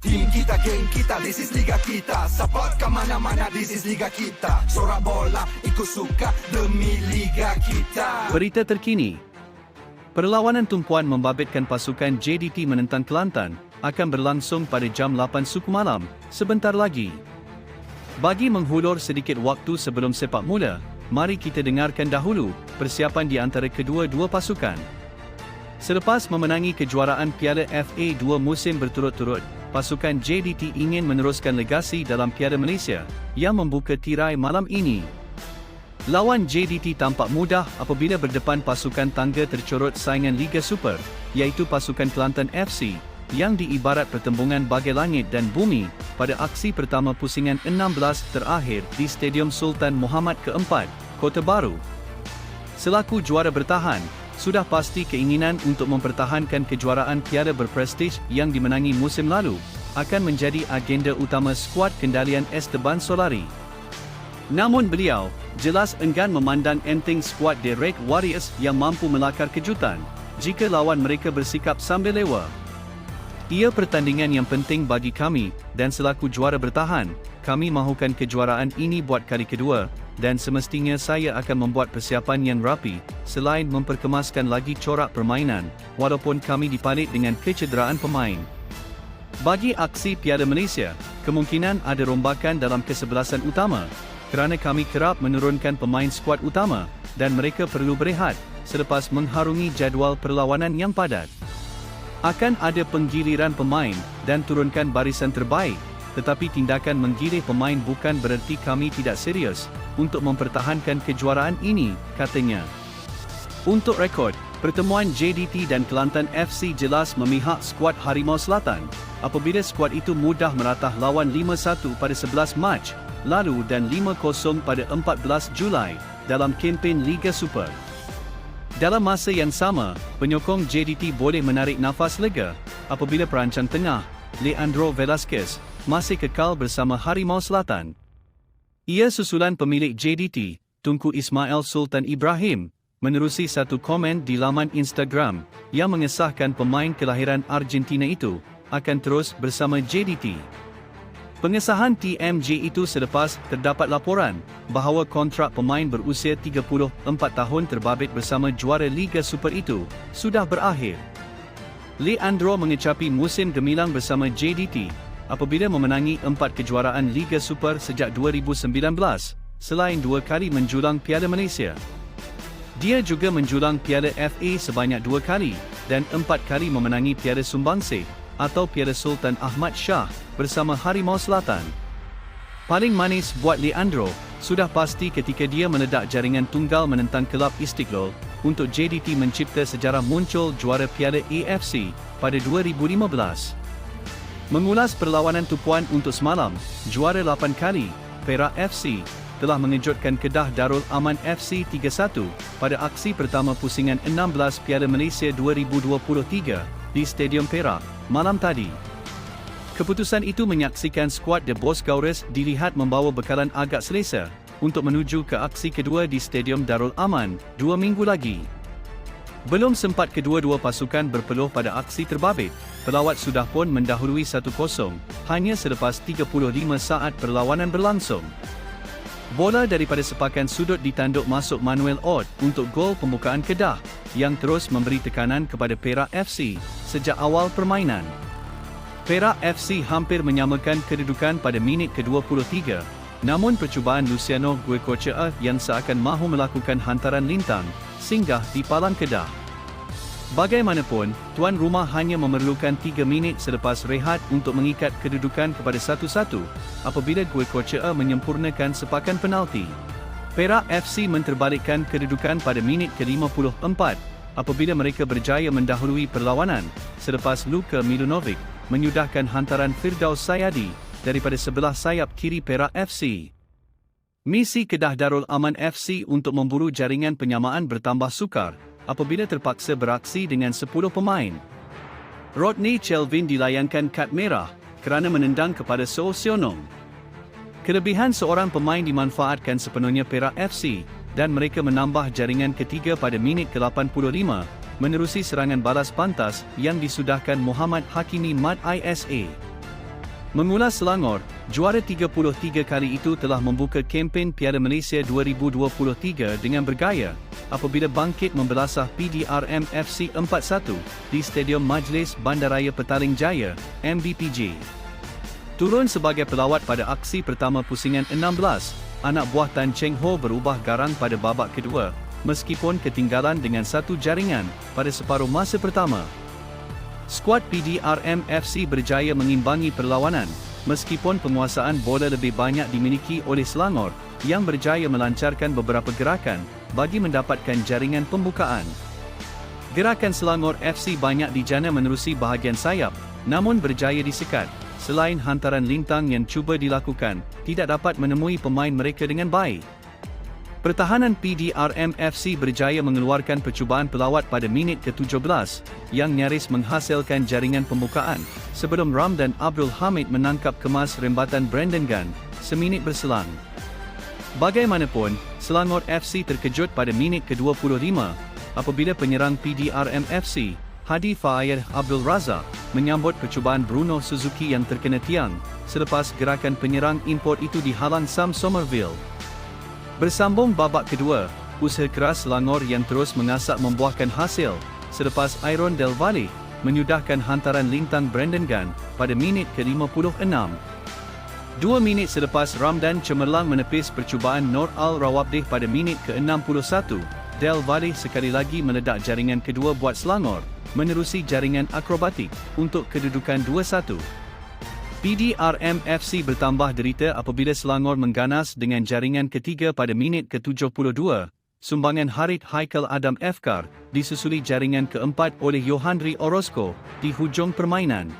Team kita, geng kita, this is Liga kita. Support ke mana-mana, this is Liga kita. Sorak bola, ikut suka demi Liga kita. Berita terkini. Perlawanan tumpuan membabitkan pasukan JDT menentang Kelantan akan berlangsung pada jam 8 suku malam, sebentar lagi. Bagi menghulur sedikit waktu sebelum sepak mula, mari kita dengarkan dahulu persiapan di antara kedua-dua pasukan. Selepas memenangi kejuaraan Piala FA 2 musim berturut-turut, pasukan JDT ingin meneruskan legasi dalam Piala Malaysia yang membuka tirai malam ini. Lawan JDT tampak mudah apabila berdepan pasukan tangga tercorot saingan Liga Super, iaitu pasukan Kelantan FC, yang diibarat pertembungan bagai langit dan bumi pada aksi pertama pusingan 16 terakhir di Stadium Sultan Muhammad ke-4, Kota Baru. Selaku juara bertahan, sudah pasti keinginan untuk mempertahankan kejuaraan piala berprestij yang dimenangi musim lalu akan menjadi agenda utama skuad kendalian Esteban Solari. Namun beliau jelas enggan memandang enteng skuad The Red Warriors yang mampu melakar kejutan jika lawan mereka bersikap sambil lewa. Ia pertandingan yang penting bagi kami dan selaku juara bertahan, kami mahukan kejuaraan ini buat kali kedua dan semestinya saya akan membuat persiapan yang rapi selain memperkemaskan lagi corak permainan walaupun kami dipalit dengan kecederaan pemain. Bagi aksi Piala Malaysia, kemungkinan ada rombakan dalam kesebelasan utama kerana kami kerap menurunkan pemain skuad utama dan mereka perlu berehat selepas mengharungi jadual perlawanan yang padat. Akan ada penggiliran pemain dan turunkan barisan terbaik, tetapi tindakan menggilih pemain bukan bererti kami tidak serius untuk mempertahankan kejuaraan ini, katanya. Untuk rekod, pertemuan JDT dan Kelantan FC jelas memihak skuad Harimau Selatan apabila skuad itu mudah meratah lawan 5-1 pada 11 Mac lalu dan 5-0 pada 14 Julai dalam kempen Liga Super. Dalam masa yang sama, penyokong JDT boleh menarik nafas lega apabila perancang tengah, Leandro Velasquez, masih kekal bersama Harimau Selatan. Ia susulan pemilik JDT, Tunku Ismail Sultan Ibrahim, menerusi satu komen di laman Instagram yang mengesahkan pemain kelahiran Argentina itu akan terus bersama JDT. Pengesahan TMJ itu selepas terdapat laporan bahawa kontrak pemain berusia 34 tahun terbabit bersama juara Liga Super itu sudah berakhir. Leandro mengecapi musim gemilang bersama JDT apabila memenangi 4 kejuaraan Liga Super sejak 2019, selain 2 kali menjulang Piala Malaysia. Dia juga menjulang Piala FA sebanyak 2 kali dan 4 kali memenangi Piala Sumbangsih atau Piala Sultan Ahmad Shah bersama Harimau Selatan. Paling manis buat Leandro, sudah pasti ketika dia meledak jaringan tunggal menentang kelab Istiqlal untuk JDT mencipta sejarah muncul juara Piala AFC pada 2015. Mengulas perlawanan tumpuan untuk semalam, juara 8 kali, Perak FC, telah mengejutkan Kedah Darul Aman FC 3-1 pada aksi pertama pusingan 16 Piala Malaysia 2023 di Stadium Perak malam tadi. Keputusan itu menyaksikan skuad The Bosgaurus dilihat membawa bekalan agak selesa untuk menuju ke aksi kedua di Stadium Darul Aman 2 minggu lagi. Belum sempat kedua-dua pasukan berpeluh pada aksi terbabit, pelawat sudah pun mendahului 1-0 hanya selepas 35 saat perlawanan berlangsung. Bola daripada sepakan sudut ditanduk masuk Manuel Ord untuk gol pembukaan Kedah yang terus memberi tekanan kepada Perak FC sejak awal permainan. Perak FC hampir menyamakan kedudukan pada minit ke-23, namun percubaan Luciano Goicoechea yang seakan mahu melakukan hantaran lintang singgah di palang Kedah. Bagaimanapun, tuan rumah hanya memerlukan 3 minit selepas rehat untuk mengikat kedudukan kepada 1-1 apabila Goicoechea menyempurnakan sepakan penalti. Perak FC menterbalikkan kedudukan pada minit ke-54 apabila mereka berjaya mendahului perlawanan selepas Luka Milunovic menyudahkan hantaran Firdaus Sayadi daripada sebelah sayap kiri Perak FC. Misi Kedah Darul Aman FC untuk memburu jaringan penyamaan bertambah sukar apabila terpaksa beraksi dengan 10 pemain. Rodney Chelvin dilayangkan kad merah kerana menendang kepada Soesionong. Kelebihan seorang pemain dimanfaatkan sepenuhnya Perak FC dan mereka menambah jaringan ketiga pada minit ke-85 menerusi serangan balas pantas yang disudahkan Muhammad Hakimi Mat ISA. Mengulas Selangor, juara 33 kali itu telah membuka kempen Piala Malaysia 2023 dengan bergaya apabila bangkit membelasah PDRM FC 4-1 di Stadium Majlis Bandaraya Petaling Jaya, MBPJ. Turun sebagai pelawat pada aksi pertama pusingan 16, anak buah Tan Cheng Ho berubah garang pada babak kedua, meskipun ketinggalan dengan satu jaringan pada separuh masa pertama. Skuad PDRM FC berjaya mengimbangi perlawanan, meskipun penguasaan bola lebih banyak dimiliki oleh Selangor, yang berjaya melancarkan beberapa gerakan bagi mendapatkan jaringan pembukaan. Gerakan Selangor FC banyak dijana menerusi bahagian sayap, namun berjaya disekat. Selain hantaran lintang yang cuba dilakukan, tidak dapat menemui pemain mereka dengan baik. Pertahanan PDRM FC berjaya mengeluarkan percubaan pelawat pada minit ke-17 yang nyaris menghasilkan jaringan pembukaan sebelum Ramdan Abdul Hamid menangkap kemas rembatan Brandon Gunn seminit berselang. Bagaimanapun, Selangor FC terkejut pada minit ke-25 apabila penyerang PDRM FC, Hadi Faair Abdul Razak, menyambut percubaan Bruno Suzuki yang terkena tiang selepas gerakan penyerang import itu dihalang Sam Somerville. Bersambung babak kedua, usaha keras Selangor yang terus mengasak membuahkan hasil selepas Iron Del Valle menyudahkan hantaran lintang Brandon Gunn pada minit ke-56. 2 minit selepas Ramdan cemerlang menepis percubaan Nur Al-Rawabdeh pada minit ke-61, Del Valle sekali lagi meledak jaringan kedua buat Selangor, menerusi jaringan akrobatik untuk kedudukan 2-1. PDRM FC bertambah derita apabila Selangor mengganas dengan jaringan ketiga pada minit ke-72, sumbangan Harith Haikal Adam Efkar, disusuli jaringan keempat oleh Yohandri Orozco di hujung permainan.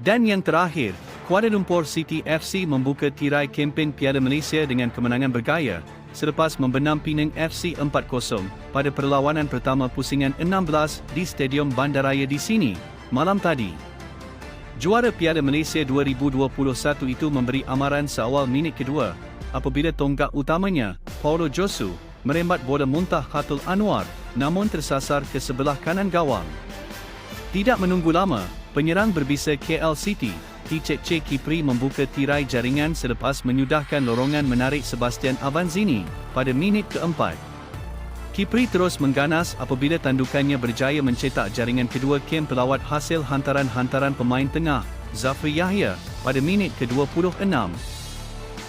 Dan yang terakhir, Kuala Lumpur City FC membuka tirai kempen Piala Malaysia dengan kemenangan bergaya, selepas membenam Penang FC 4-0 pada perlawanan pertama pusingan 16 di Stadium Bandaraya di sini, malam tadi. Juara Piala Malaysia 2021 itu memberi amaran seawal minit kedua, apabila tonggak utamanya, Paulo Josu, merembat bola muntah Khatul Anwar, namun tersasar ke sebelah kanan gawang. Tidak menunggu lama, penyerang berbisa KL City, Ticek Kipri membuka tirai jaringan selepas menyudahkan lorongan menarik Sebastian Avanzini pada minit keempat. Kipri terus mengganas apabila tandukannya berjaya mencetak jaringan kedua kem pelawat hasil hantaran-hantaran pemain tengah, Zafri Yahya, pada minit ke-26.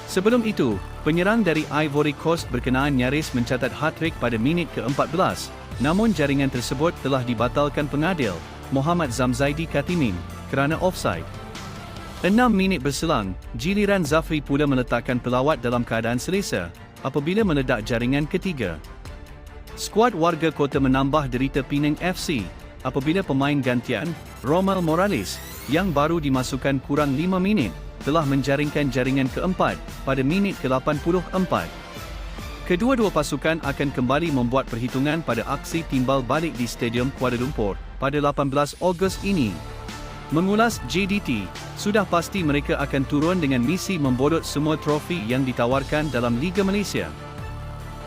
Sebelum itu, penyerang dari Ivory Coast berkenaan nyaris mencatat hat-trick pada minit ke-14, namun jaringan tersebut telah dibatalkan pengadil, Muhammad Zamzaidi Katimin, kerana offside. 6 minit berselang, giliran Zafri pula meletakkan pelawat dalam keadaan selesa, apabila meledak jaringan ketiga. Skuad warga kota menambah derita Penang FC apabila pemain gantian, Romel Morales, yang baru dimasukkan kurang 5 minit, telah menjaringkan jaringan keempat pada minit ke-84. Kedua-dua pasukan akan kembali membuat perhitungan pada aksi timbal balik di Stadium Kuala Lumpur pada 18 Ogos ini. Mengulas JDT, sudah pasti mereka akan turun dengan misi memborot semua trofi yang ditawarkan dalam Liga Malaysia.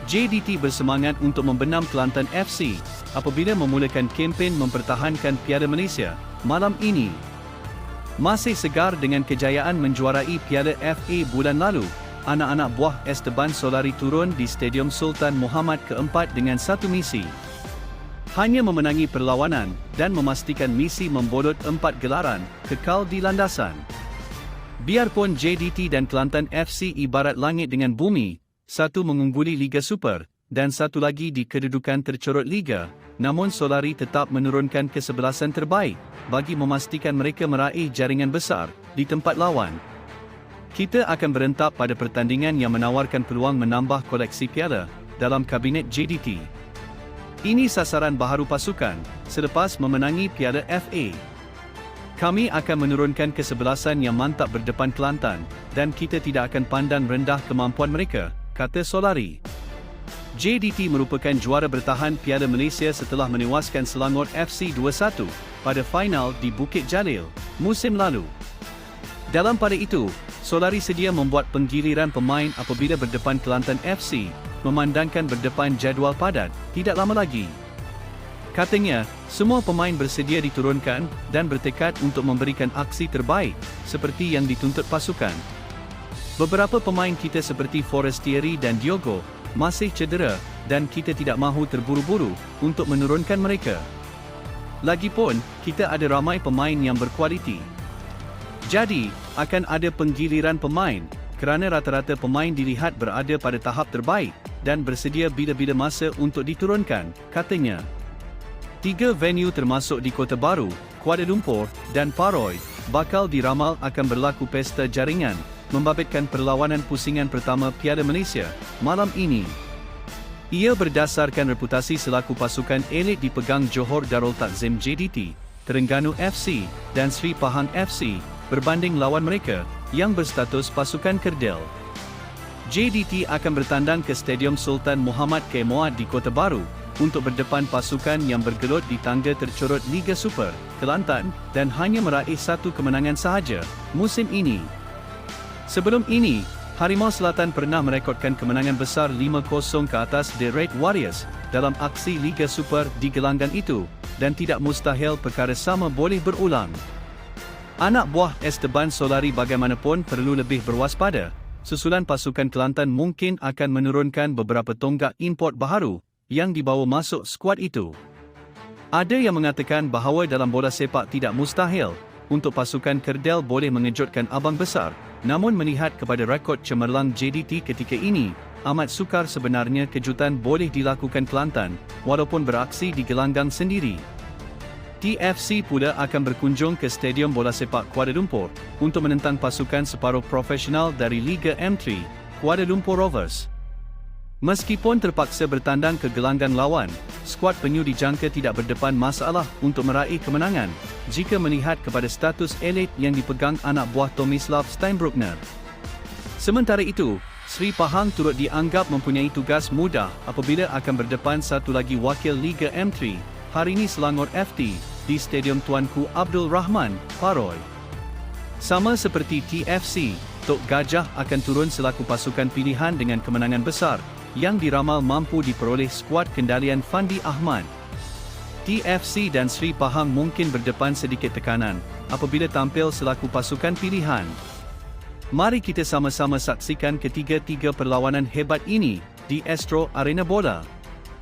JDT bersemangat untuk membenam Kelantan FC apabila memulakan kempen mempertahankan Piala Malaysia malam ini. Masih segar dengan kejayaan menjuarai Piala FA bulan lalu, anak-anak buah Esteban Solari turun di Stadium Sultan Muhammad keempat dengan satu misi. Hanya memenangi perlawanan dan memastikan misi memborot 4 gelaran kekal di landasan. Biarpun JDT dan Kelantan FC ibarat langit dengan bumi, satu mengungguli Liga Super, dan satu lagi di kedudukan tercorot Liga, namun Solari tetap menurunkan kesebelasan terbaik, bagi memastikan mereka meraih jaringan besar, di tempat lawan. Kita akan berentap pada pertandingan yang menawarkan peluang menambah koleksi piala, dalam kabinet JDT. Ini sasaran baharu pasukan, selepas memenangi Piala FA. Kami akan menurunkan kesebelasan yang mantap berdepan Kelantan, dan kita tidak akan pandang rendah kemampuan mereka, kata Solari. JDT merupakan juara bertahan Piala Malaysia setelah menewaskan Selangor FC 2-1 pada final di Bukit Jalil musim lalu. Dalam pada itu, Solari sedia membuat penggiliran pemain apabila berdepan Kelantan FC, memandangkan berdepan jadual padat tidak lama lagi. Katanya, Semua pemain bersedia diturunkan dan bertekad untuk memberikan aksi terbaik seperti yang dituntut pasukan. Beberapa pemain kita seperti Forestieri dan Diogo masih cedera dan kita tidak mahu terburu-buru untuk menurunkan mereka. Lagipun, kita ada ramai pemain yang berkualiti. Jadi, akan ada penggiliran pemain kerana rata-rata pemain dilihat berada pada tahap terbaik dan bersedia bila-bila masa untuk diturunkan, katanya. 3 venue termasuk di Kota Baru, Kuala Lumpur dan Paroi bakal diramal akan berlaku pesta jaringan membabitkan perlawanan pusingan pertama Piala Malaysia malam ini. Ia berdasarkan reputasi selaku pasukan elit dipegang Johor Darul Takzim JDT, Terengganu FC dan Sri Pahang FC berbanding lawan mereka yang berstatus pasukan kerdil. JDT akan bertandang ke Stadium Sultan Muhammad K. Muad di Kota Baru untuk berdepan pasukan yang bergelut di tangga tercorot Liga Super, Kelantan dan hanya meraih 1 kemenangan sahaja musim ini. Sebelum ini, Harimau Selatan pernah merekodkan kemenangan besar 5-0 ke atas The Red Warriors dalam aksi Liga Super di gelanggang itu dan tidak mustahil perkara sama boleh berulang. Anak buah Esteban Solari bagaimanapun perlu lebih berwaspada. Susulan pasukan Kelantan mungkin akan menurunkan beberapa tonggak import baharu yang dibawa masuk skuad itu. Ada yang mengatakan bahawa dalam bola sepak tidak mustahil untuk pasukan kerdil boleh mengejutkan abang besar, namun melihat kepada rekod cemerlang JDT ketika ini, amat sukar sebenarnya kejutan boleh dilakukan Kelantan walaupun beraksi di gelanggang sendiri. TFC pula akan berkunjung ke Stadium Bola Sepak Kuala Lumpur untuk menentang pasukan separuh profesional dari Liga M3, Kuala Lumpur Rovers. Meskipun terpaksa bertandang ke gelanggang lawan, skuad penyu dijangka tidak berdepan masalah untuk meraih kemenangan jika melihat kepada status elit yang dipegang anak buah Tomislav Steinbruckner. Sementara itu, Sri Pahang turut dianggap mempunyai tugas mudah apabila akan berdepan satu lagi wakil Liga M3, Harini Selangor FT, di Stadium Tuanku Abdul Rahman, Paroi. Sama seperti TFC, Tok Gajah akan turun selaku pasukan pilihan dengan kemenangan besar yang diramal mampu diperoleh skuad kendalian Fandi Ahmad. TFC dan Sri Pahang mungkin berdepan sedikit tekanan apabila tampil selaku pasukan pilihan. Mari kita sama-sama saksikan ketiga-tiga perlawanan hebat ini di Astro Arena Bola.